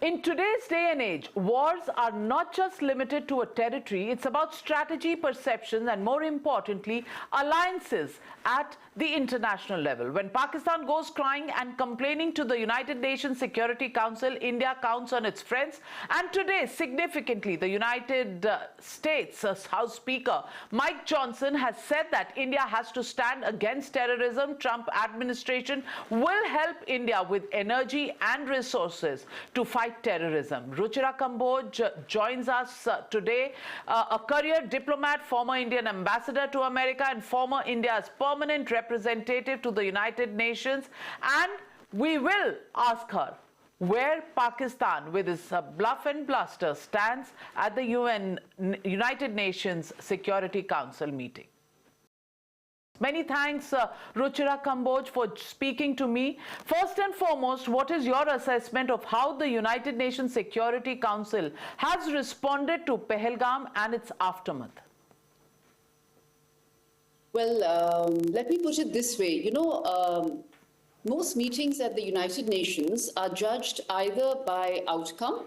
In today's day and age, wars are not just limited to a territory, it's about strategy, perceptions, and more importantly, alliances at the international level. When Pakistan goes crying and complaining to the United Nations Security Council, India counts on its friends. And today, significantly, the United States House Speaker Mike Johnson has said that India has to stand against terrorism. Trump administration will help India with energy and resources to fight terrorism. Ruchira Kamboj joins us today, a career diplomat, former Indian ambassador to America, and former India's permanent representative to the United Nations. And we will ask her where Pakistan, with its bluff and bluster, stands at the United Nations Security Council meeting. Many thanks, Ruchira Kamboj, for speaking to me. First and foremost, what is your assessment of how the United Nations Security Council has responded to Pahalgam and its aftermath? Well, let me put it this way. Most meetings at the United Nations are judged either by outcome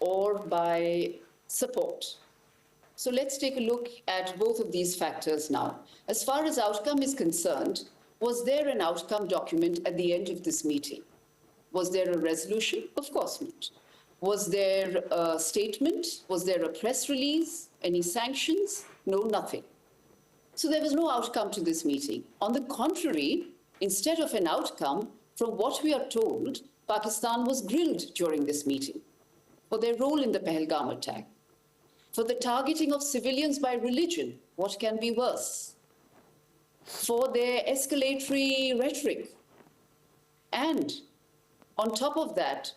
or by support. So let's take a look at both of these factors now. As far as outcome is concerned, was there an outcome document at the end of this meeting? Was there a resolution? Of course not. Was there a statement? Was there a press release? Any sanctions? No, nothing. So there was no outcome to this meeting. On the contrary, instead of an outcome, from what we are told, Pakistan was grilled during this meeting for their role in the Pahalgam attack, for the targeting of civilians by religion, what can be worse, for their escalatory rhetoric. And on top of that,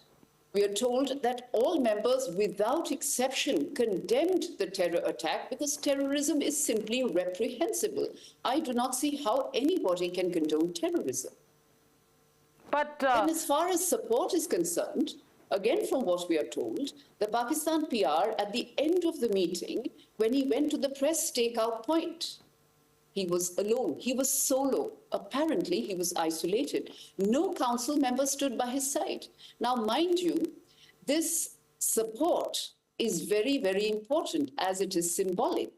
we are told that all members without exception condemned the terror attack because terrorism is simply reprehensible. I do not see how anybody can condone terrorism. But and as far as support is concerned, again, from what we are told, the Pakistan PR at the end of the meeting, when he went to the press stakeout point, he was alone. He was solo. Apparently, he was isolated. No council member stood by his side. Now, mind you, this support is very, very important as it is symbolic.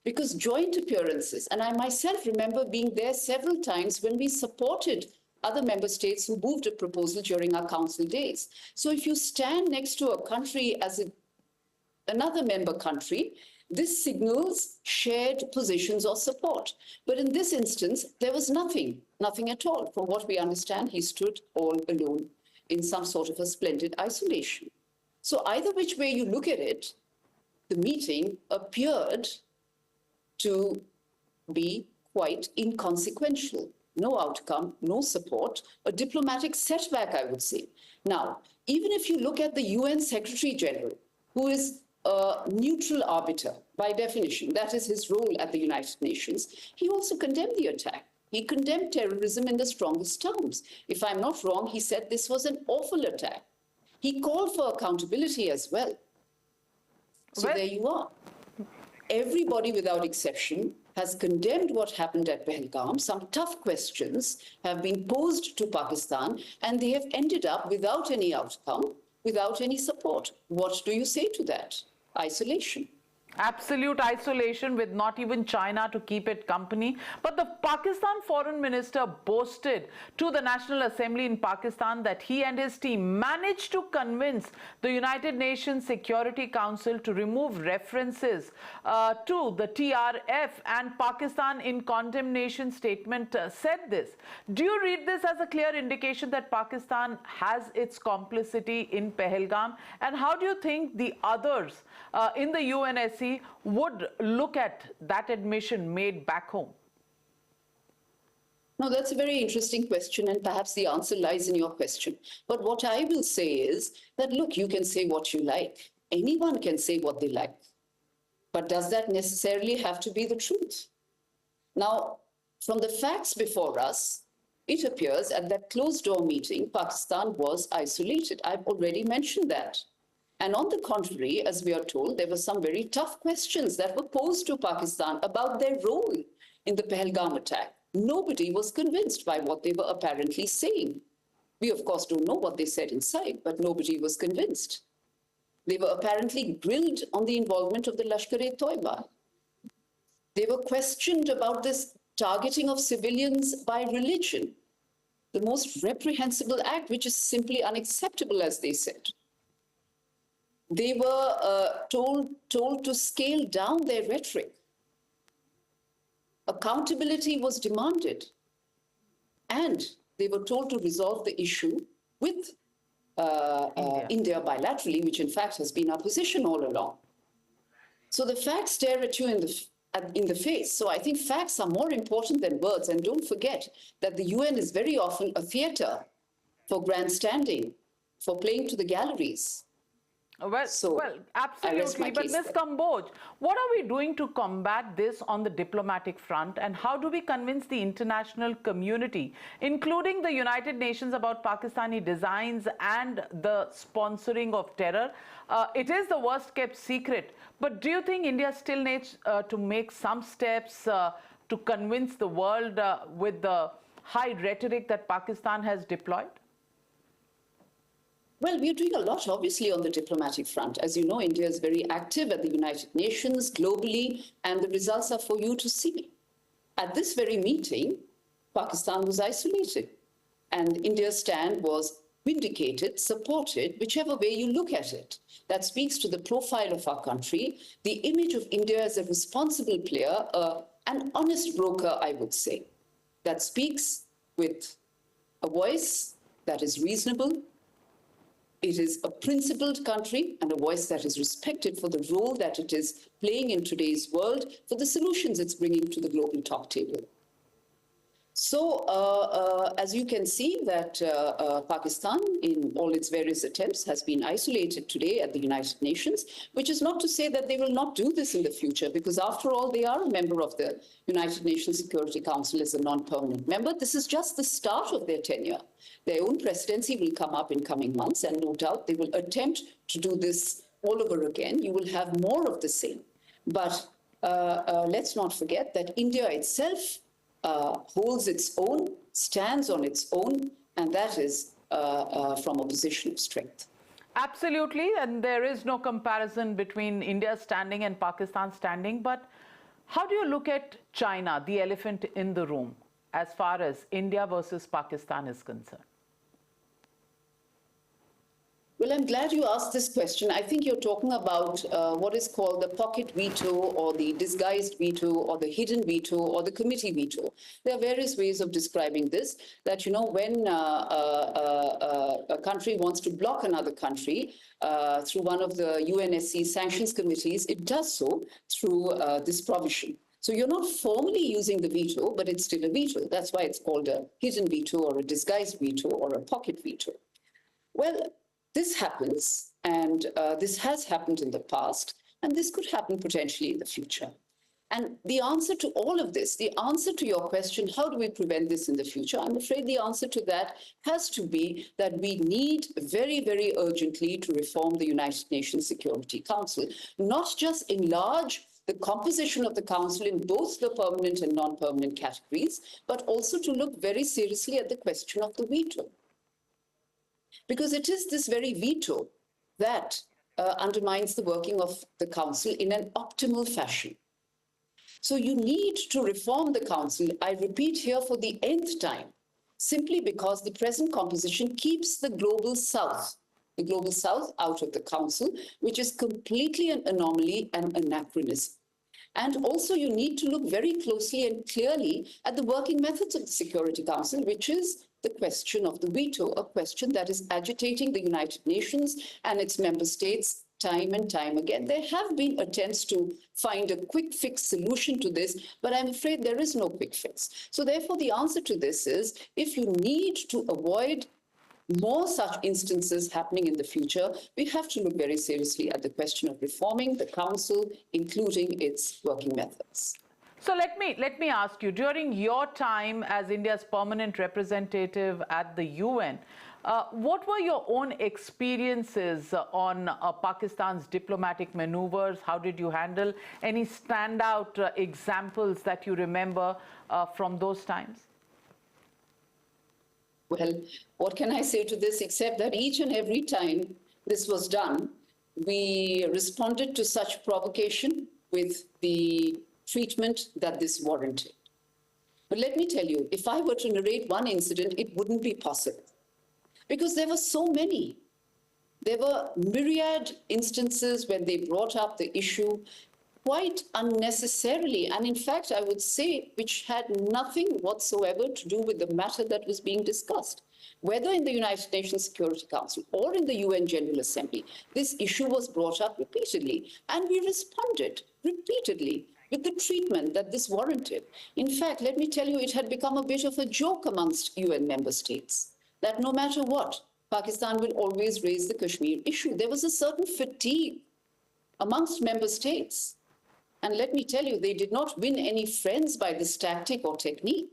Because joint appearances, and I myself remember being there several times when we supported other member states who moved a proposal during our council days. So if you stand next to a country as another member country, this signals shared positions or support. But in this instance, there was nothing at all. From what we understand, he stood all alone in some sort of a splendid isolation. So either which way you look at it, the meeting appeared to be quite inconsequential. No outcome, no support, a diplomatic setback, I would say. Now, even if you look at the UN Secretary General, who is a neutral arbiter by definition, that is his role at the United Nations, he also condemned the attack. He condemned terrorism in the strongest terms. If I'm not wrong, he said this was an awful attack. He called for accountability as well. So there you are. Everybody without exception has condemned what happened at Pahalgam. Some tough questions have been posed to Pakistan, and they have ended up without any outcome, without any support. What do you say to that? Isolation. Absolute isolation with not even China to keep it company. But the Pakistan foreign minister boasted to the National Assembly in Pakistan that he and his team managed to convince the United Nations Security Council to remove references to the TRF, and Pakistan in condemnation statement said this. Do you read this as a clear indication that Pakistan has its complicity in Pahalgam? And how do you think the others in the UNSC would look at that admission made back home? No, that's a very interesting question, and perhaps the answer lies in your question. But what I will say is that, look, you can say what you like. Anyone can say what they like. But does that necessarily have to be the truth? Now, from the facts before us, it appears at that closed-door meeting, Pakistan was isolated. I've already mentioned that. And on the contrary, as we are told, there were some very tough questions that were posed to Pakistan about their role in the Pahalgam attack. Nobody was convinced by what they were apparently saying. We, of course, don't know what they said inside, but nobody was convinced. They were apparently grilled on the involvement of the Lashkar-e-Toiba. They were questioned about this targeting of civilians by religion, the most reprehensible act, which is simply unacceptable, as they said. They were told to scale down their rhetoric. Accountability was demanded. And they were told to resolve the issue with India bilaterally, which in fact has been our position all along. So the facts stare at you in the face. So I think facts are more important than words. And don't forget that the UN is very often a theater for grandstanding, for playing to the galleries. Well, absolutely. But Ms. Kamboj, what are we doing to combat this on the diplomatic front? And how do we convince the international community, including the United Nations, about Pakistani designs and the sponsoring of terror? It is the worst kept secret. But do you think India still needs to make some steps to convince the world with the high rhetoric that Pakistan has deployed? Well, we're doing a lot, obviously, on the diplomatic front. As you know, India is very active at the United Nations, globally, and the results are for you to see. At this very meeting, Pakistan was isolated, and India's stand was vindicated, supported, whichever way you look at it. That speaks to the profile of our country, the image of India as a responsible player, an honest broker, I would say, that speaks with a voice that is reasonable. It is a principled country and a voice that is respected for the role that it is playing in today's world, for the solutions it's bringing to the global talk table. So, as you can see, that Pakistan, in all its various attempts, has been isolated today at the United Nations, which is not to say that they will not do this in the future, because after all, they are a member of the United Nations Security Council as a non-permanent member. This is just the start of their tenure. Their own presidency will come up in coming months, and no doubt they will attempt to do this all over again. You will have more of the same. But let's not forget that India itself holds its own, stands on its own, and that is from a position of strength. Absolutely, and there is no comparison between India's standing and Pakistan's standing. But how do you look at China, the elephant in the room, as far as India versus Pakistan is concerned? Well, I'm glad you asked this question. I think you're talking about what is called the pocket veto, or the disguised veto, or the hidden veto, or the committee veto. There are various ways of describing this, that, you know, when a country wants to block another country through one of the UNSC sanctions committees, it does so through this provision. So you're not formally using the veto, but it's still a veto. That's why it's called a hidden veto, or a disguised veto, or a pocket veto. Well, this happens, and this has happened in the past, and this could happen potentially in the future. And the answer to all of this, the answer to your question, how do we prevent this in the future? I'm afraid the answer to that has to be that we need very, very urgently to reform the United Nations Security Council, not just enlarge the composition of the council in both the permanent and non-permanent categories, but also to look very seriously at the question of the veto. Because it is this very veto that undermines the working of the council in an optimal fashion. So you need to reform the council, I repeat here for the nth time, simply because the present composition keeps the global south out of the council, which is completely an anomaly and anachronism. And also you need to look very closely and clearly at the working methods of the Security Council, which is the question of the veto, a question that is agitating the United Nations and its member states time and time again. There have been attempts to find a quick fix solution to this, but I'm afraid there is no quick fix. So therefore, the answer to this is, if you need to avoid more such instances happening in the future, we have to look very seriously at the question of reforming the council, including its working methods. So let me ask you, during your time as India's permanent representative at the UN, what were your own experiences on Pakistan's diplomatic maneuvers? How did you handle any standout examples that you remember from those times? Well, what can I say to this except that each and every time this was done, we responded to such provocation with the treatment that this warranted. But let me tell you, if I were to narrate one incident, it wouldn't be possible because there were so many. There were myriad instances when they brought up the issue quite unnecessarily, and in fact, I would say, which had nothing whatsoever to do with the matter that was being discussed. Whether in the United Nations Security Council or in the UN General Assembly, this issue was brought up repeatedly, and we responded repeatedly with the treatment that this warranted. In fact, let me tell you, it had become a bit of a joke amongst UN member states that no matter what, Pakistan will always raise the Kashmir issue. There was a certain fatigue amongst member states. And let me tell you, they did not win any friends by this tactic or technique.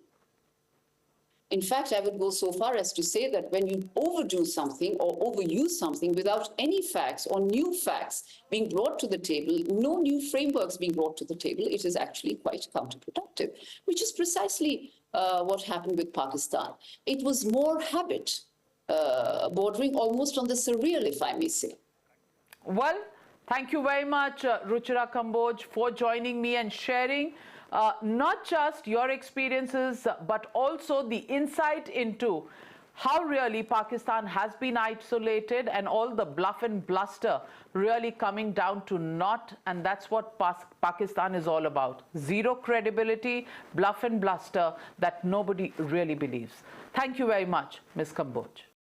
In fact, I would go so far as to say that when you overdo something or overuse something without any facts or new facts being brought to the table, no new frameworks being brought to the table, it is actually quite counterproductive, which is precisely what happened with Pakistan. It was more habit, bordering almost on the surreal, if I may say. Well, thank you very much, Ruchira Kamboj, for joining me and sharing not just your experiences, but also the insight into how really Pakistan has been isolated and all the bluff and bluster really coming down to naught. And that's what Pakistan is all about. Zero credibility, bluff and bluster that nobody really believes. Thank you very much, Ms. Kamboj.